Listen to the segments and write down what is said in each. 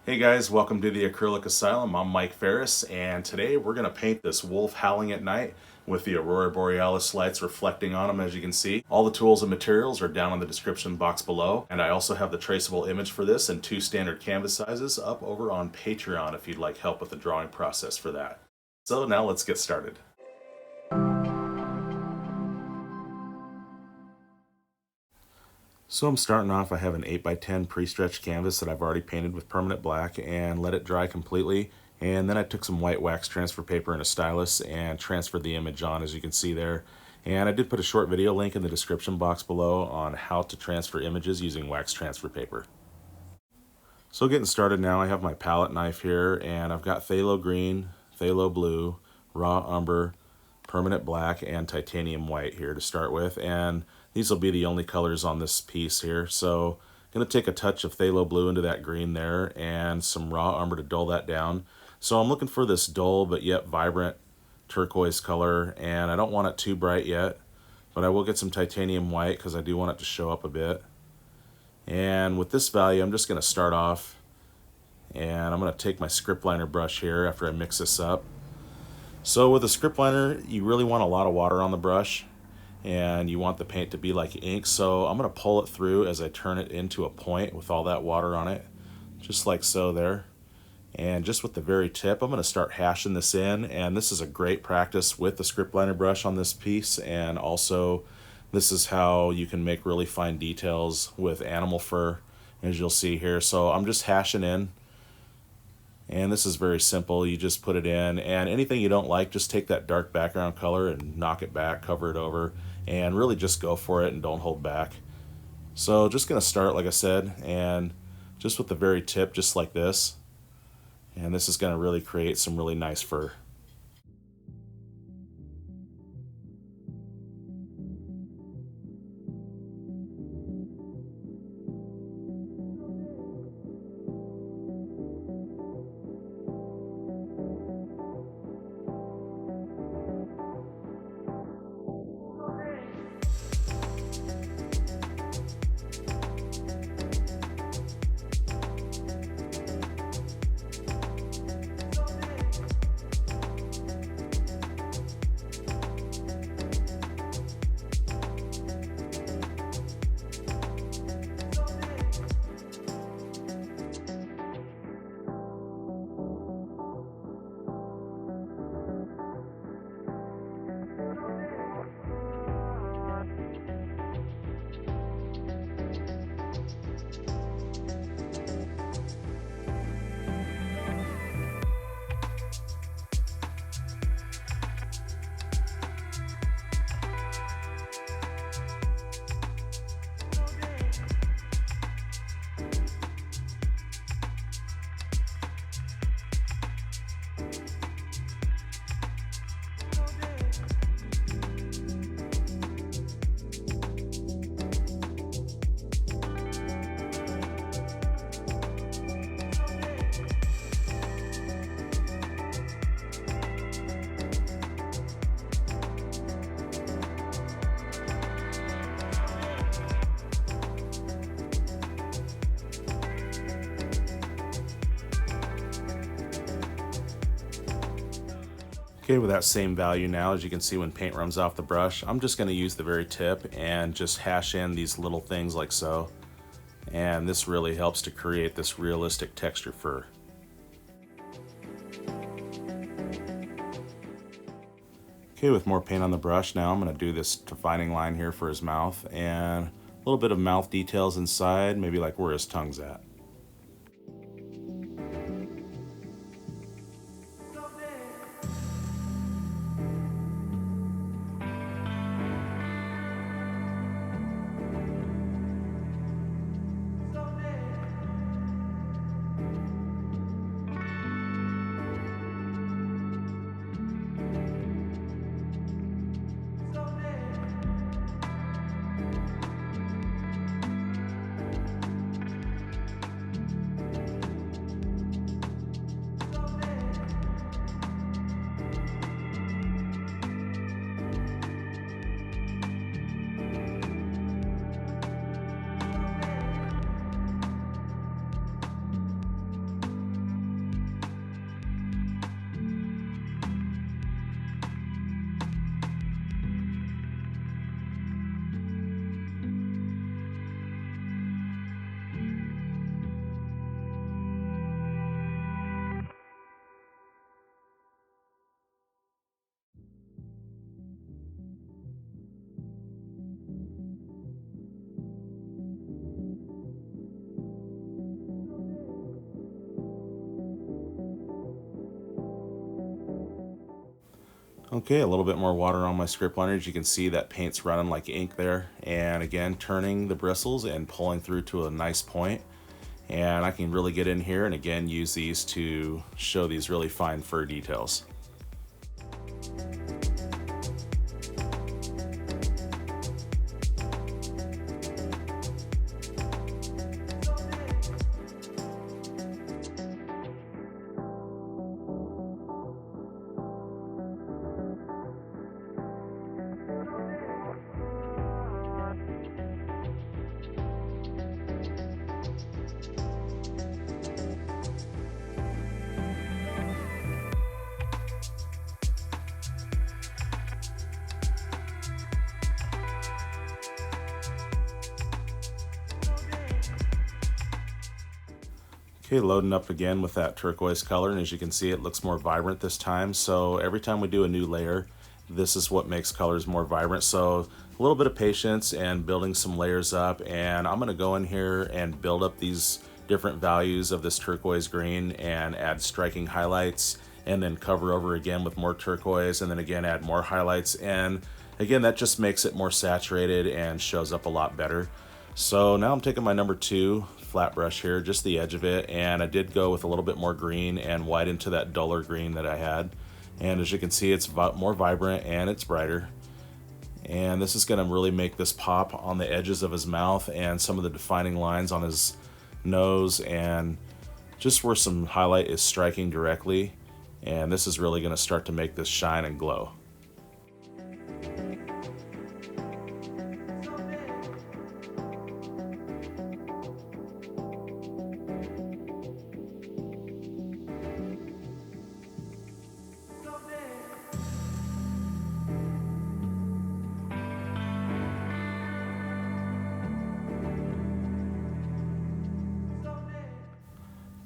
Hey guys, welcome to the Acrylic Asylum. I'm Mike Ferris, and today we're going to paint this wolf howling at night with the Aurora Borealis lights reflecting on them, as you can see. All the tools and materials are down in the description box below, and I also have the traceable image for this in 2 standard canvas sizes up over on Patreon if you'd like help with the drawing process for that. So now let's get started. So I'm starting off, I have an 8x10 pre-stretched canvas that I've already painted with permanent black and let it dry completely. And then I took some white wax transfer paper and a stylus and transferred the image on, as you can see there. And I did put a short video link in the description box below on how to transfer images using wax transfer paper. So getting started now, I have my palette knife here and I've got Phthalo Green, Phthalo Blue, raw umber, permanent black, and titanium white here to start with, and these will be the only colors on this piece here. So I'm going to take a touch of Phthalo Blue into that green there and some raw umber to dull that down. So I'm looking for this dull but yet vibrant turquoise color, and I don't want it too bright yet, but I will get some titanium white because I do want it to show up a bit. And with this value, I'm just going to start off, and I'm going to take my script liner brush here after I mix this up. So with a script liner, you really want a lot of water on the brush, and you want the paint to be like ink. So I'm going to pull it through as I turn it into a point with all that water on it, just like so there. And just with the very tip, I'm going to start hashing this in, and this is a great practice with the script liner brush on this piece, and also this is how you can make really fine details with animal fur, as you'll see here. So I'm just hashing in. And this is very simple. You just put it in, and anything you don't like, just take that dark background color and knock it back, cover it over, and really just go for it and don't hold back. So just going to start, like I said, and just with the very tip, just like this. And this is going to really create some really nice fur. Okay, with that same value now, as you can see when paint runs off the brush, I'm just going to use the very tip and just hash in these little things like so. And this really helps to create this realistic texture fur. Okay, with more paint on the brush now, I'm going to do this defining line here for his mouth and a little bit of mouth details inside, maybe like where his tongue's at. Okay, a little bit more water on my script liner. As you can see, that paint's running like ink there. And again, turning the bristles and pulling through to a nice point. And I can really get in here and again use these to show these really fine fur details. Okay, loading up again with that turquoise color, and as you can see, it looks more vibrant this time. So every time we do a new layer, this is what makes colors more vibrant. So a little bit of patience and building some layers up, and I'm gonna go in here and build up these different values of this turquoise green and add striking highlights, and then cover over again with more turquoise, and then again add more highlights. And again, that just makes it more saturated and shows up a lot better. So now I'm taking my number 2 flat brush here, just the edge of it, and I did go with a little bit more green and white into that duller green that I had. And as you can see, it's more vibrant and it's brighter. And this is going to really make this pop on the edges of his mouth and some of the defining lines on his nose, and just where some highlight is striking directly. And this is really going to start to make this shine and glow.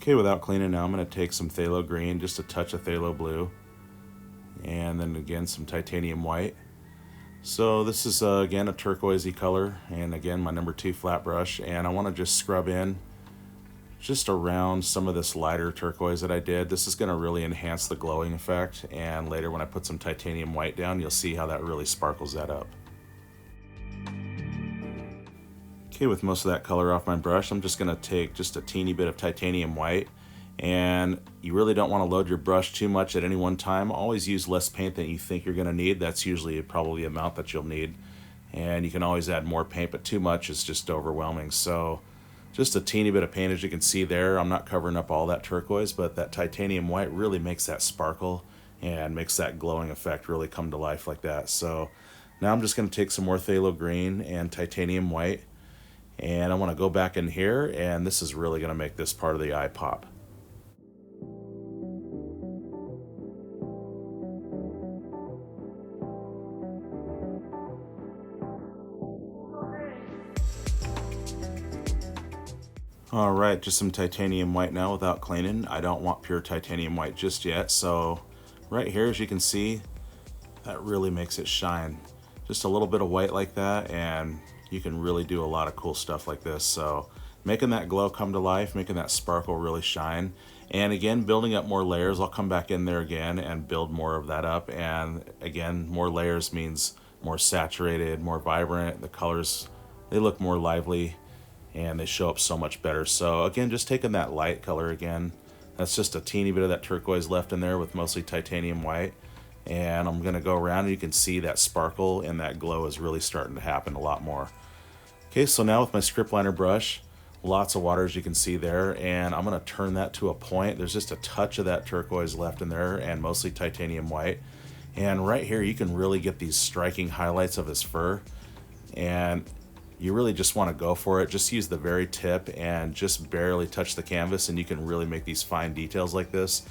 Okay, without cleaning now, I'm going to take some Phthalo Green, just a touch of Phthalo Blue, and then again some titanium white. So this is again a turquoisey color, and again my number 2 flat brush, and I want to just scrub in just around some of this lighter turquoise that I did. This is going to really enhance the glowing effect, and later when I put some titanium white down, you'll see how that really sparkles that up. Okay, with most of that color off my brush, I'm just going to take just a teeny bit of titanium white, and you really don't want to load your brush too much at any one time. Always use less paint than you think you're going to need. That's usually probably the amount that you'll need, and you can always add more paint, but too much is just overwhelming. So just a teeny bit of paint, as you can see there. I'm not covering up all that turquoise, but that titanium white really makes that sparkle and makes that glowing effect really come to life like that. So now I'm just going to take some more Phthalo Green and titanium white, and I want to go back in here, and this is really going to make this part of the eye pop. All right, just some titanium white now without cleaning. I don't want pure titanium white just yet. So right here, as you can see, that really makes it shine. Just a little bit of white like that, and you can really do a lot of cool stuff like this. So making that glow come to life, making that sparkle really shine. And again, building up more layers. I'll come back in there again and build more of that up. And again, more layers means more saturated, more vibrant. The colors, they look more lively and they show up so much better. So again, just taking that light color again. That's just a teeny bit of that turquoise left in there with mostly titanium white. And I'm gonna go around and you can see that sparkle and that glow is really starting to happen a lot more. Okay, so now with my script liner brush, lots of water as you can see there, and I'm gonna turn that to a point. There's just a touch of that turquoise left in there and mostly titanium white. And right here, you can really get these striking highlights of his fur. And you really just wanna go for it. Just use the very tip and just barely touch the canvas, and you can really make these fine details like this.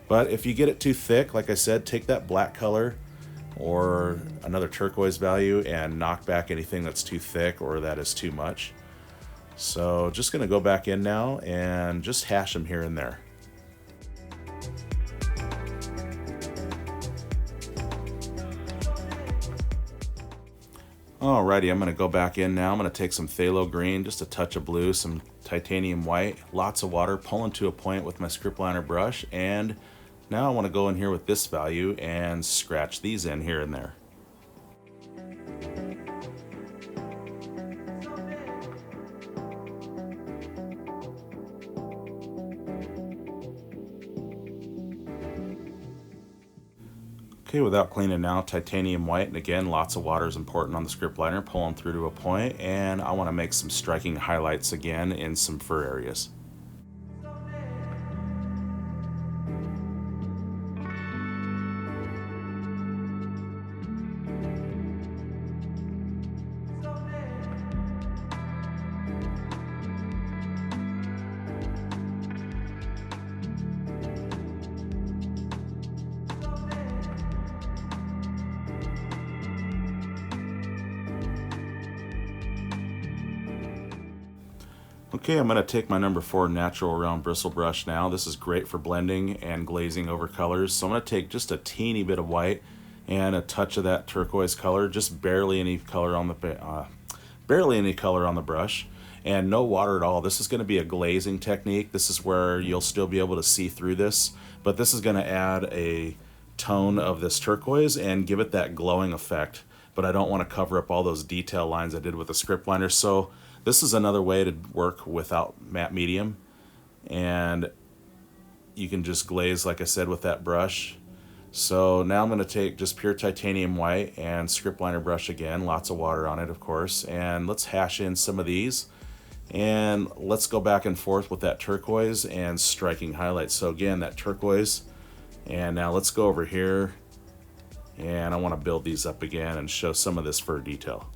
But if you get it too thick, like I said, take that black color or another turquoise value and knock back anything that's too thick or that is too much. So just gonna go back in now and just hash them here and there. Alrighty, I'm gonna go back in now. I'm gonna take some Phthalo Green, just a touch of blue, some titanium white, lots of water, pulling to a point with my script liner brush, and Now I want to go in here with this value and scratch these in here and there. Okay, without cleaning now, titanium white, and again, lots of water is important on the script liner, pulling through to a point, and I want to make some striking highlights again in some fur areas. Okay, I'm going to take my number 4 natural round bristle brush now. This is great for blending and glazing over colors. So I'm going to take just a teeny bit of white and a touch of that turquoise color, just barely any color on the brush, and no water at all. This is going to be a glazing technique. This is where you'll still be able to see through this, but this is going to add a tone of this turquoise and give it that glowing effect. But I don't want to cover up all those detail lines I did with the script liner. So this is another way to work without matte medium, and you can just glaze, like I said, with that brush. So now I'm going to take just pure titanium white and script liner brush again, lots of water on it, of course, and let's hash in some of these, and let's go back and forth with that turquoise and striking highlights. So again, that turquoise, and now let's go over here, and I want to build these up again and show some of this fur detail.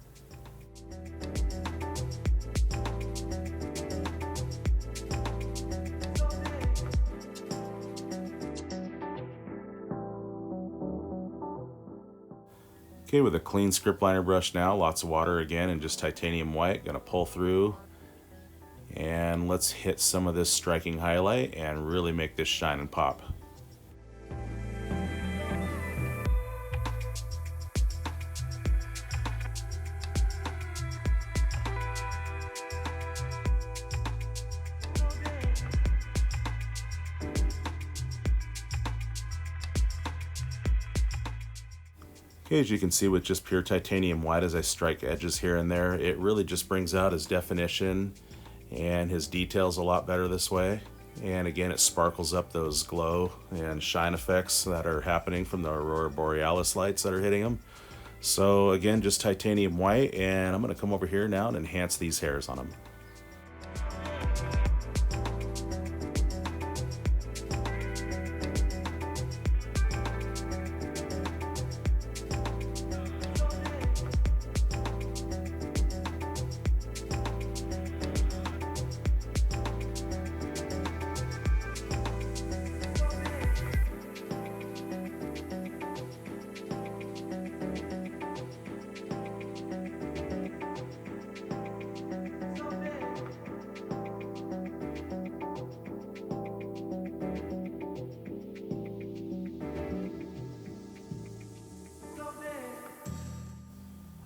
Okay, with a clean script liner brush now, lots of water again, and just titanium white, gonna pull through, and let's hit some of this striking highlight and really make this shine and pop. Okay, as you can see with just pure titanium white, as I strike edges here and there, it really just brings out his definition and his details a lot better this way. And again, it sparkles up those glow and shine effects that are happening from the Aurora Borealis lights that are hitting him. So again, just titanium white, and I'm going to come over here now and enhance these hairs on him.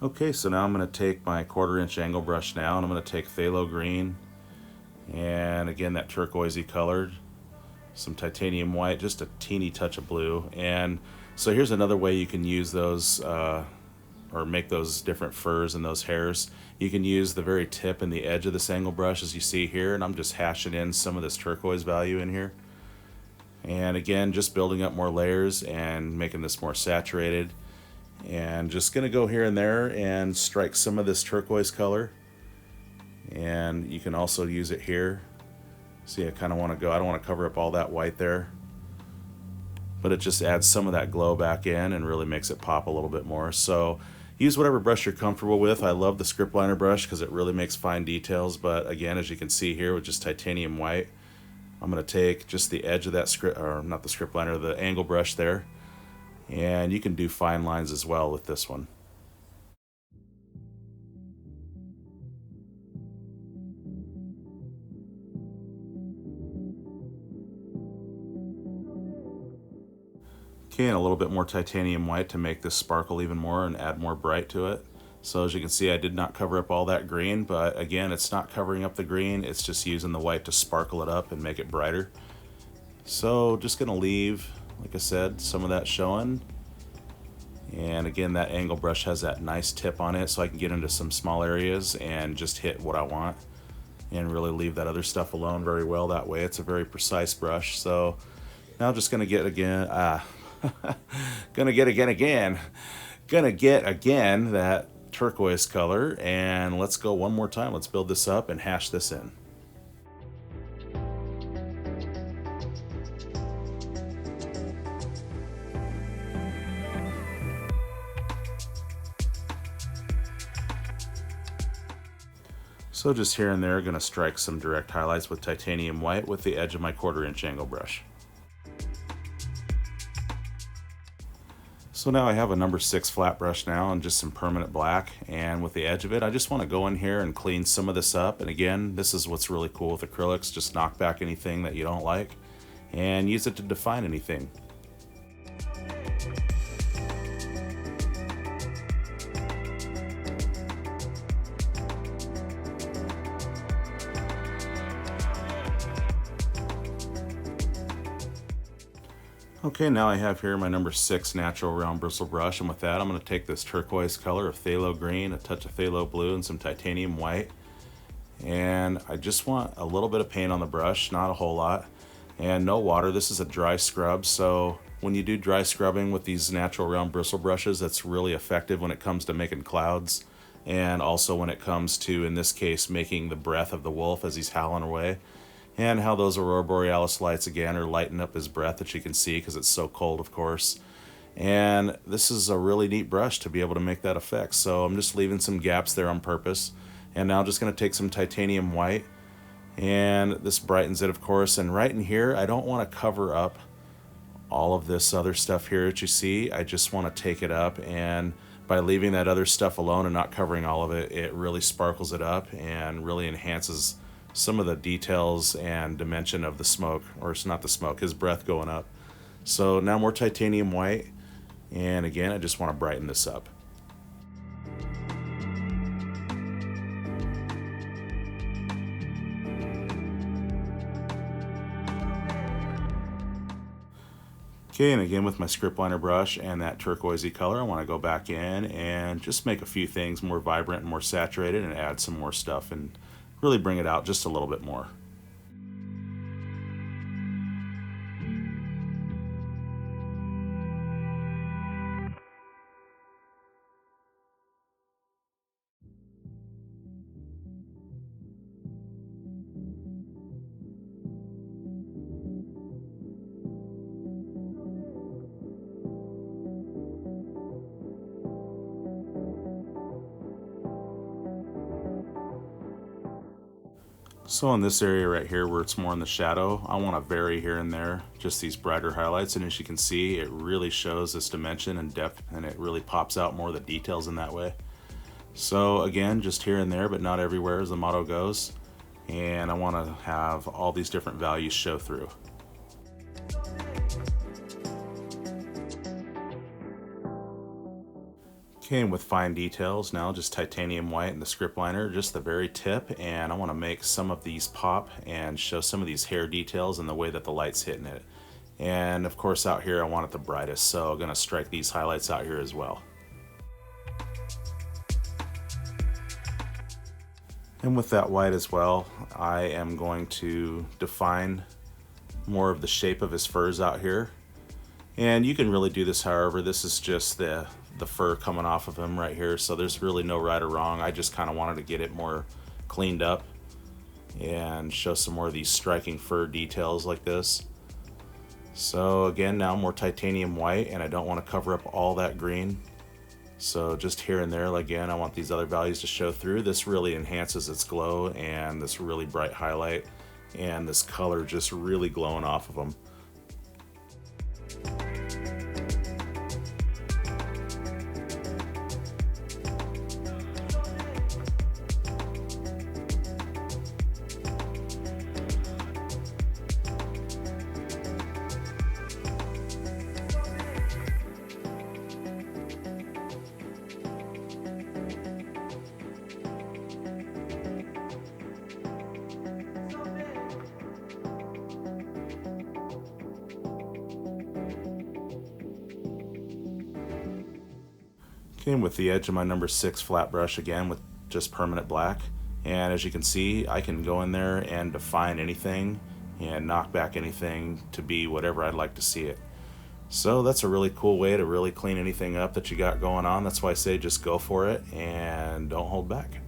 Okay, so now I'm going to take my 1/4 inch angle brush now, and I'm going to take Phthalo Green, and again that turquoisey colored, some titanium white, just a teeny touch of blue. And so here's another way you can use those or make those different furs and those hairs. You can use the very tip and the edge of this angle brush, as you see here, and I'm just hashing in some of this turquoise value in here. And again, just building up more layers and making this more saturated. And just gonna go here and there and strike some of this turquoise color, and you can also use it here. See, I kind of want to go, I don't want to cover up all that white there, but it just adds some of that glow back in and really makes it pop a little bit more. So use whatever brush you're comfortable with. I love the script liner brush because it really makes fine details, but again, as you can see here with just titanium white, I'm going to take just the edge of that script, or not the script liner, the angle brush there, and you can do fine lines as well with this one. Okay, and a little bit more titanium white to make this sparkle even more and add more bright to it. So as you can see, I did not cover up all that green, but again, it's not covering up the green, it's just using the white to sparkle it up and make it brighter. So just gonna leave like I said, some of that showing. And again, that angle brush has that nice tip on it, so I can get into some small areas and just hit what I want and really leave that other stuff alone very well that way. It's a very precise brush. So now I'm just gonna get again, gonna get again that turquoise color, and let's go one more time. Let's build this up and hash this in. So just here and there, going to strike some direct highlights with titanium white with the edge of my 1/4" angle brush. So now I have a number 6 flat brush now and just some permanent black, and with the edge of it, I just want to go in here and clean some of this up. And again, this is what's really cool with acrylics, just knock back anything that you don't like and use it to define anything. Okay, now I have here my number 6 natural round bristle brush, and with that I'm going to take this turquoise color of Phthalo Green, a touch of Phthalo Blue, and some titanium white. And I just want a little bit of paint on the brush, not a whole lot, and no water. This is a dry scrub, so when you do dry scrubbing with these natural round bristle brushes, that's really effective when it comes to making clouds, and also when it comes to, in this case, making the breath of the wolf as he's howling away. And how those Aurora Borealis lights again are lighting up his breath, that you can see because it's so cold, of course. And this is a really neat brush to be able to make that effect. So I'm just leaving some gaps there on purpose. And now I'm just going to take some titanium white, and this brightens it, of course. And right in here, I don't want to cover up all of this other stuff here that you see. I just want to take it up, and by leaving that other stuff alone and not covering all of it, it really sparkles it up and really enhances some of the details and dimension of the smoke, or it's not the smoke, his breath going up. So now more titanium white, and again, I just want to brighten this up. Okay, and again with my script liner brush and that turquoisey color, I want to go back in and just make a few things more vibrant and more saturated and add some more stuff and really bring it out just a little bit more. So in this area right here where it's more in the shadow, I want to vary here and there, just these brighter highlights, and as you can see, it really shows this dimension and depth, and it really pops out more of the details in that way. So again, just here and there, but not everywhere as the motto goes, and I want to have all these different values show through. Okay, and with fine details now, just titanium white and the script liner, just the very tip, and I want to make some of these pop and show some of these hair details and the way that the light's hitting it. And of course out here I want it the brightest, so I'm going to strike these highlights out here as well. And with that white as well, I am going to define more of the shape of his furs out here. And you can really do this however. This is just the fur coming off of him right here, so there's really no right or wrong. I just kind of wanted to get it more cleaned up and show some more of these striking fur details like this. So again, now more titanium white, and I don't want to cover up all that green. So just here and there, again, I want these other values to show through. This really enhances its glow and this really bright highlight, and this color just really glowing off of them. Okay, with the edge of my number 6 flat brush again with just permanent black. And as you can see, I can go in there and define anything and knock back anything to be whatever I'd like to see it. So that's a really cool way to really clean anything up that you got going on. That's why I say just go for it and don't hold back.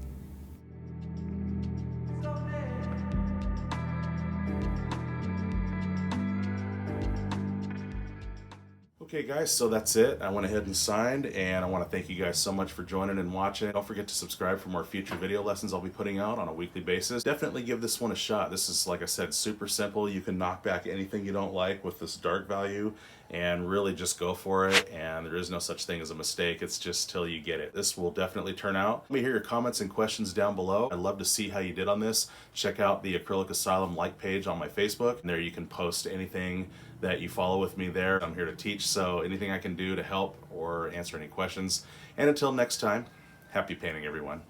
Okay guys, so that's it. I went ahead and signed, and I want to thank you guys so much for joining and watching. Don't forget to subscribe for more future video lessons I'll be putting out on a weekly basis. Definitely give this one a shot. This is, like I said, super simple. You can knock back anything you don't like with this dark value and really just go for it, and there is no such thing as a mistake. It's just till you get it. This will definitely turn out. Let me hear your comments and questions down below. I'd love to see how you did on this. Check out the Acrylic Asylum like page on my Facebook, and there you can post anything that you follow with me there. I'm here to teach, so anything I can do to help or answer any questions. And until next time, happy painting, everyone.